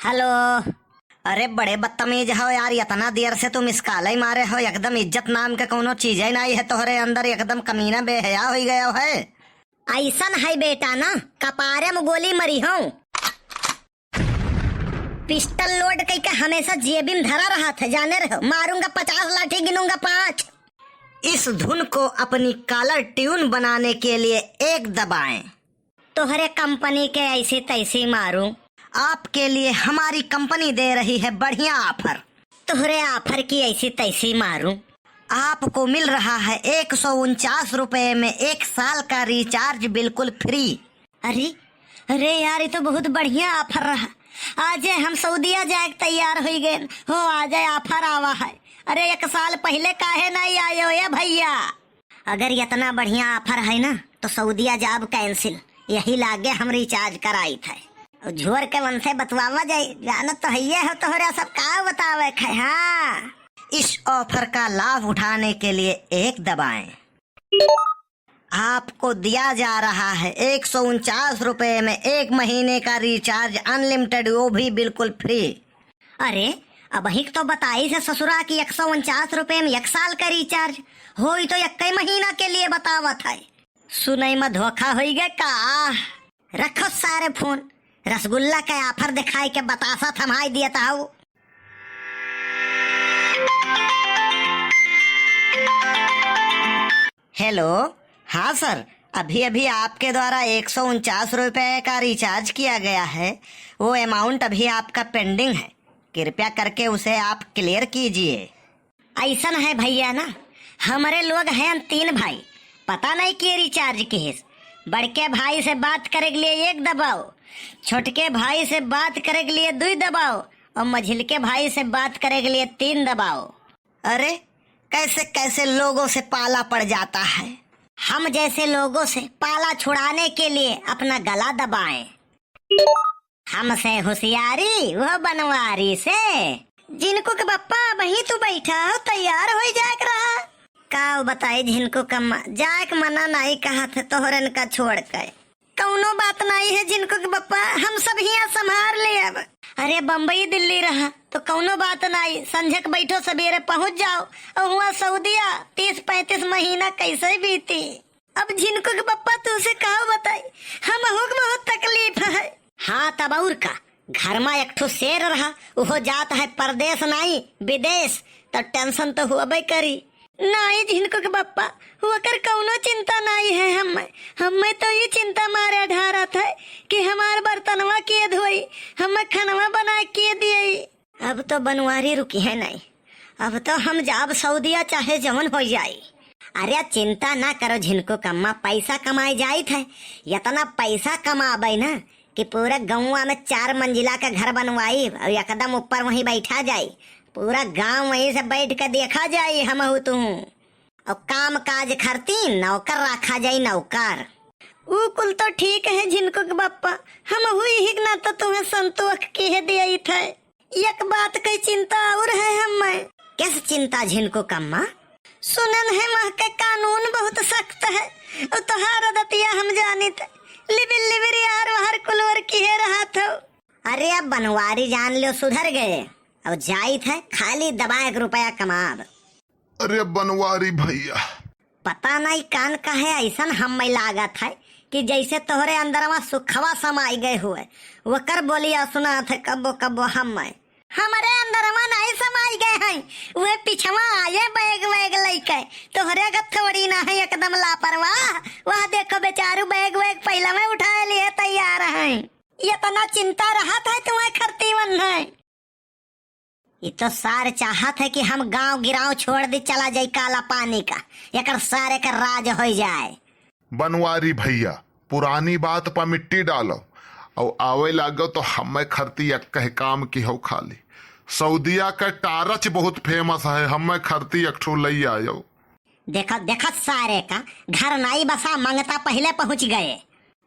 Hello. अरे बड़े बदतमीज हो यार, इतना देर से तुम इस काले ही मारे हो। एकदम इज्जत नाम के कोनो चीज ही नहीं है तोहरे अंदर, एकदम कमीना बेहया हो गया है। ऐसन है बेटा ना, कपारे में गोली मरी हो। पिस्टल लोड करके हमेशा जेबी में धरा रहा था, जाने रहो। मारूंगा 50 लाठी, गिनूंगा 5। इस धुन को अपनी कॉलर ट्यून बनाने के लिए 1 दबाएं। तोहरे कंपनी के ऐसे तैसे मारूं। आपके लिए हमारी कंपनी दे रही है बढ़िया ऑफर। तोहरे ऑफर की ऐसी तैसी मारूं। आपको मिल रहा है 149 रुपए में 1 साल का रिचार्ज बिल्कुल फ्री। अरे अरे यार, ये तो बहुत बढ़िया ऑफर रहा। आज हम सऊदीया जाए तैयार हो गए हो। आज ऑफर आवा है। अरे 1 साल पहले काहे नहीं आयो ये भैया। अगर इतना बढ़िया ऑफर है ना तो सऊदीया जाब कैंसिल। यही लागे हम रिचार्ज कराई थे। झोर के मन से बतवावा जाए, जानत तो है हो तोहरा सब का बतावे है। हाँ, इस ऑफर का लाभ उठाने के लिए 1 दबाएं। आपको दिया जा रहा है 149 रुपए में 1 महीने का रिचार्ज अनलिमिटेड, वो भी बिल्कुल फ्री। अरे अब ही तो बताई से ससुरा की 149 रुपए में 1 साल का रिचार्ज हो तो 1 महीना के लिए बतावत है। सुनई में धोखा हो गया का। रखो सारे फोन। रसगुल्ला का ऑफर दिखाई के बतासा थमाई दिया था। हेलो, हाँ सर, अभी अभी आपके द्वारा 149 रुपए का रिचार्ज किया गया है। वो अमाउंट अभी आपका पेंडिंग है, कृपया करके उसे आप क्लियर कीजिए। ऐसा है भैया ना, हमारे लोग हैं 3 भाई, पता नहीं कि रिचार्ज किस। बड़के भाई से बात करे के लिए 1 दबाओ, छोटके भाई से बात करे के लिए 2 दबाओ और मझिलके भाई से बात करे के लिए 3 दबाओ। अरे कैसे कैसे लोगों से पाला पड़ जाता है। हम जैसे लोगों से पाला छुड़ाने के लिए अपना गला दबाएं। हमसे होशियारी वो बनवारी से। जिनको के बप्पा वहीं तो बैठा हो, तैयार हो जाए रहा का बताई। जिनको कम्मा जाए मना नहीं कहा थे तोहरन का छोड़ के। कौनो बात नहीं है जिनको के बप्पा, हम सब यहाँ संभाल ले। अब अरे बम्बई दिल्ली रहा तो कौनो बात नहीं, संझक बैठो सवेरे पहुँच जाओ। और हुआ सऊदीया 30-35 महीना कैसे बीती। अब जिनको के बप्पा तुझसे कहो बताई, हम बहुत तकलीफ है। हाँ तब और का, घर में एक ठो शेर रहा, वो जात है परदेश नहीं विदेश, तो टेंशन तो हुआ करी। नहीं जिनको के बप्पा वकर कौनो चिंता नहीं है। हमें तो ये चिंता मारे ढारा था कि हमारे बर्तनवा किए धोई, हमें खानवा बना किए दिए। अब तो बनवारी रुकी है नहीं, अब तो हम जाब सऊदीया चाहे जमन हो जाए। अरे चिंता ना करो झिनको कम्मा, पैसा कमाई जाई थे। इतना पैसा कमाबे ना कि पूरा गाँव में 4 मंजिला का घर बनवाई और एकदम ऊपर वहीं बैठा जाये। पूरा गांव वहीं से बैठ कर देखा जाये हम हो तुम। और काम काज करती नौकर रखा जाये, नौकर। वो कुल तो ठीक है जिनको के बप्पा, हम हुई ही ना तो तुम्हें संतोष की दिया था। एक बात की चिंता और है हमें। किस चिंता जिनको कम्मा? सुनन है वहाँ के कानून बहुत सख्त है और तुहार दतिया हम जानी थे। लिबिर यार हर कुलोर की रहा था। अरे अब बनवारी जान लो सुधर गए। अब जाई थे खाली दबा 1 रुपया कमाब। अरे बनवारी भैया, पता नहीं कान का है ऐसा हम लागत है कि जैसे तोहरे अंदर में सुखवा समाई गए हुए। वो कर बोलिया सुना थे कब्बो कब्बो हमारे अंदर में नहीं समाई गए हैं। वो पिछवा आए बैग लेके, तोहरे का थोड़ी ना है एकदम लापरवाह। वह देखो बेचारू बैग पहला में उठा लिए तैयार है। इतना चिंता रहा था तुम्हें खरती मन है। ये तो सारे चाहत है कि हम गांव गिराव छोड़ दे चला जाए काला पानी का, एक सारे का राज हो जाए। बनवारी भैया, पुरानी बात पर मिट्टी डालो और आवे लागो तो हमें खरती एक कह काम की हो खाली। सऊदीया का टारच बहुत फेमस है, हमें खरती एक ठो लई आयो। देखो सारे का घर नहीं बसा मंगता पहले पहुंच गए।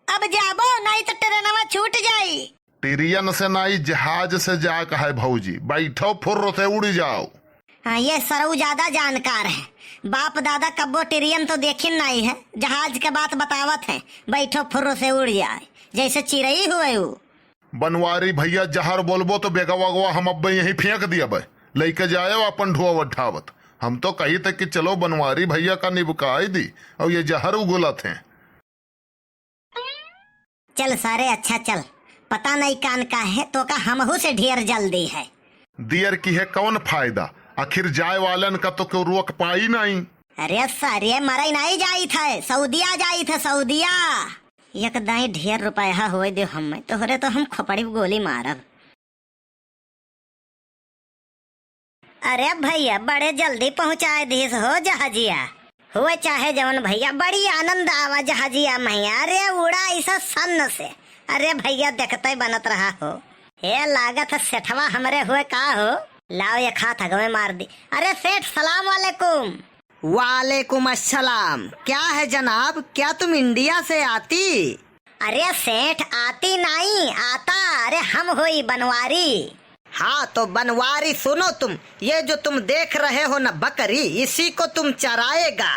अब जाबो नहीं तो ट्रेनवा छूट जाई। टिरियन से नहीं जहाज से जा है भौजी, बैठो फुर्र से उड़ जाओ। हाँ ये सरऊ ज्यादा जानकार है। बाप दादा कब्बो टिरियन तो देखी नहीं है, जहाज के बात बतावत है। बैठो फुर्र से उड़ जाए जैसे चिड़ई हुए। बनवारी भैया जहर बोलबो तो बेगवा गवा हम अब यहीं फेंक दिया बे, लेके जाए अपन ढुआ ढावत। हम तो कही थे कि चलो बनवारी भैया का निबकाई दी और ये जहर उगलत हैं। चल सारे अच्छा चल, पता नहीं कान का है तो का हमहू से ढेर जल्दी है। दियर की है कौन फायदा, आखिर जाए वालन का तो क्यों रोक पाई नहीं। अरे सारे मरे नहीं जाई थे, सऊदिया जाई थे सऊदिया। एक दाई ढेर रुपया हो दे हमें तोहरे तो हम खोपड़ी गोली मारब। अरे भैया बड़े जल्दी पहुँचाए दीस हो जहाजिया, हुए चाहे जवन भैया, बड़ी आनंद आवा जहाजिया मैया। अरे उड़ा ऐसा सन्न से, अरे भैया देखते बनत रहा हो। हे लागत है सेठवा हमरे हुए का हो, लाओ ये खात हगवे मार दी। अरे सेठ सलाम वालेकुम। वालेकुम अस्सलाम। क्या है जनाब, क्या तुम इंडिया से आती? अरे सेठ आती नहीं आता, अरे हम हुई बनवारी। हाँ तो बनवारी सुनो तुम, ये जो तुम देख रहे हो न बकरी, इसी को तुम चराएगा।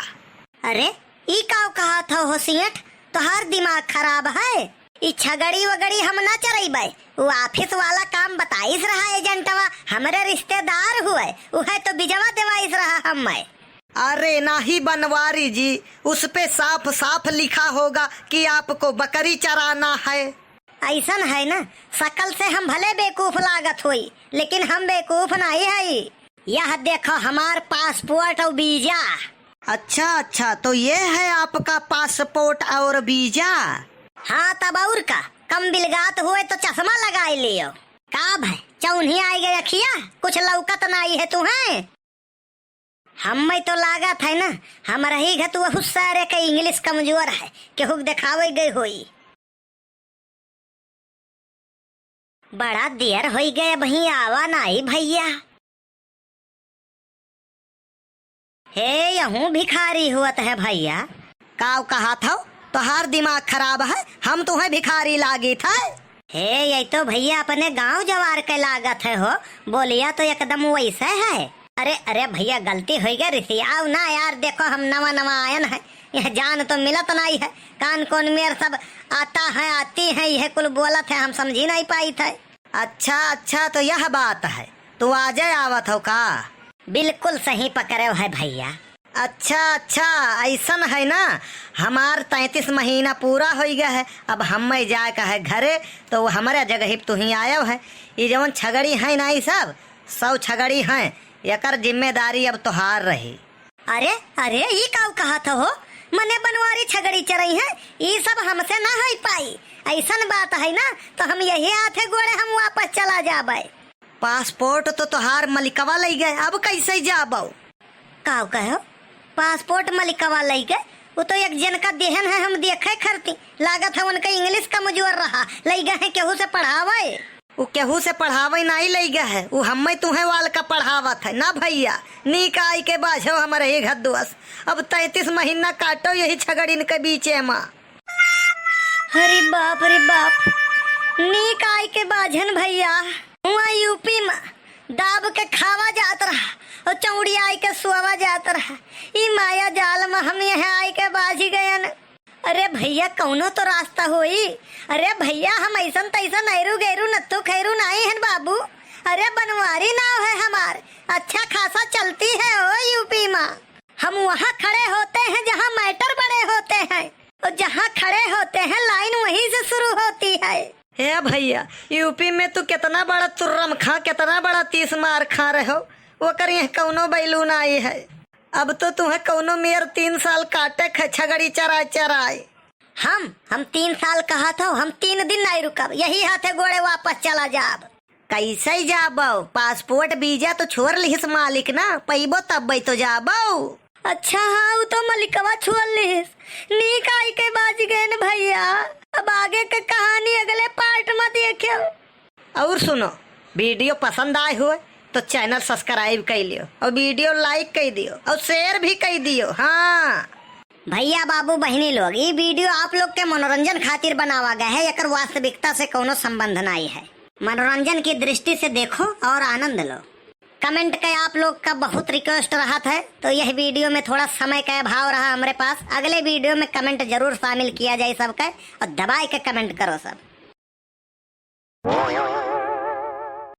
अरे ई का कहा था हो सेठ, तोहार दिमाग खराब है। ई छगड़ी वगड़ी हम ना चराइबे, वो ऑफिस वाला काम बताइस रहा एजेंटवा, हमारे रिश्तेदार हुए उहे तो बिजवा देवाइस रहा हमें। अरे नहीं बनवारी जी, उस पे साफ साफ लिखा होगा कि आपको बकरी चराना है। ऐसन है ना, शकल से हम भले बेवकूफ लागत हुई, लेकिन हम बेवकूफ नहीं है। यह देखो हमार पासपोर्ट और वीजा। अच्छा अच्छा, तो ये है आपका पासपोर्ट और वीजा। हाँ तब और का, कम बिलगात हुए तो चश्मा लगाई लियो। का भाई चौन्ही आई गई अखिया, कुछ लौकत नहीं है तुम्हें। हमें तो लागत है ना, हमारा ही घर तो सारे का इंग्लिश कमजोर है, केहू दिखावे गई हुई। बड़ा देर हो गए भई आवा नहीं भैया। हे यहूँ भिखारी हुआ है भैया। काव कहा था, तोहार दिमाग खराब है, हम तुम्हें भिखारी लागी था। हे ये तो भैया अपने गांव जवार के लागत है हो, बोलिया तो एकदम वैसे है। अरे अरे भैया गलती हो गई ऋषि, आओ ना यार, देखो हम नवा नवा आयन है, यह जान तो मिलत नहीं है। कान कौन मेर सब आता है आती है, यह कुल बोलत है, हम समझी नहीं पाई थे। अच्छा अच्छा, तो यह बात है, तू आज आवत हो का? बिल्कुल सही पकड़े है भैया। अच्छा अच्छा, ऐसन है ना, हमार 33 महीना पूरा हो गया है, अब हम जाए का है घरे, तो हमारे जगह तू ही आयो है। ये जवन छगड़ी है ना, ये सब 100 छगड़ी है, यकर जिम्मेदारी अब तोहार रही। अरे अरे ये का कहा था हो, मने बनवारी छगड़ी चरई है, ये सब हमसे ना हो पाई। ऐसन बात है ना, तो हम यही हाथे गोड़े हम वापस चला जाबे। पासपोर्ट तो तोहार मलिकवा ले गए, अब कैसे जाबो? का कहो पासपोर्ट मलिकवा ले गए, वो तो एक जन का देहन है, हम देखे खरती, लागत है उनका इंग्लिश कमजोर रहा, ले गए है केहू से पढ़ावे। वो केहू से पढ़ावे नहीं ले गया है, वो हमें तुम्हें वाल का पढ़ावत है ना भैया। नीक आई के बाझो हमारे ही घर दोस्त, अब 33 महीना काटो यही छगड़िन के बीचे में। अरे बाप रे बाप, नीक आई के बाझन भैया, हुआ यूपी में दाब के खावा जात रहा और चौड़ी आई के सुआवा जात रहा। ई माया जाल में हम यहाँ आई के बाजी गयन। अरे भैया कौनो तो रास्ता होई। अरे भैया हम ऐसा तैसा नैरू गैरू नत्तू खैरू नहीं है बाबू। अरे बनवारी नाव है हमार, अच्छा खासा चलती है ओ यूपी में। हम वहाँ खड़े होते हैं जहाँ मैटर बड़े होते हैं, और जहाँ खड़े होते हैं लाइन वहीं से शुरू होती है। हे भैया, यूपी में तू कितना बड़ा तुर्रम खा, कितना बड़ा 30 मार खा रहे हो, वो कर यहाँ कौनो बैलून आई है। अब तो तुम्हें कौनो मेयर 3 साल काटे खे छगड़ी चराए चराए। हम 3 साल कहा था, हम 3 दिन नहीं रुकब, यही हाथे गोड़े वापस चला जाब। कैसे जाबो? पासपोर्ट वीजा तो छोड़ लिहिस मालिक ना, पैबो तब तो जाबो। अच्छा हाँ, वो तो मलिकवा छोड़ लिहिस। नीक आई के बाज गए न भैया, अब आगे के कहानी अगले पार्ट में देखियो। और सुनो, वीडियो पसंद आए हुए तो चैनल सब्सक्राइब कर लियो, और वीडियो लाइक कर दियो, और शेयर भी कर दियो। हाँ भैया बाबू बहनी लोग, ये वीडियो आप लोग के मनोरंजन खातिर बनावा गया है, एकर वास्तविकता से कोनो संबंध नहीं है। मनोरंजन की दृष्टि से देखो और आनंद लो। कमेंट का आप लोग का बहुत रिक्वेस्ट रहा था, तो यह वीडियो में थोड़ा समय का अभाव रहा हमारे पास। अगले वीडियो में कमेंट जरूर शामिल किया जाए सबका, और दबाए के कमेंट करो सब।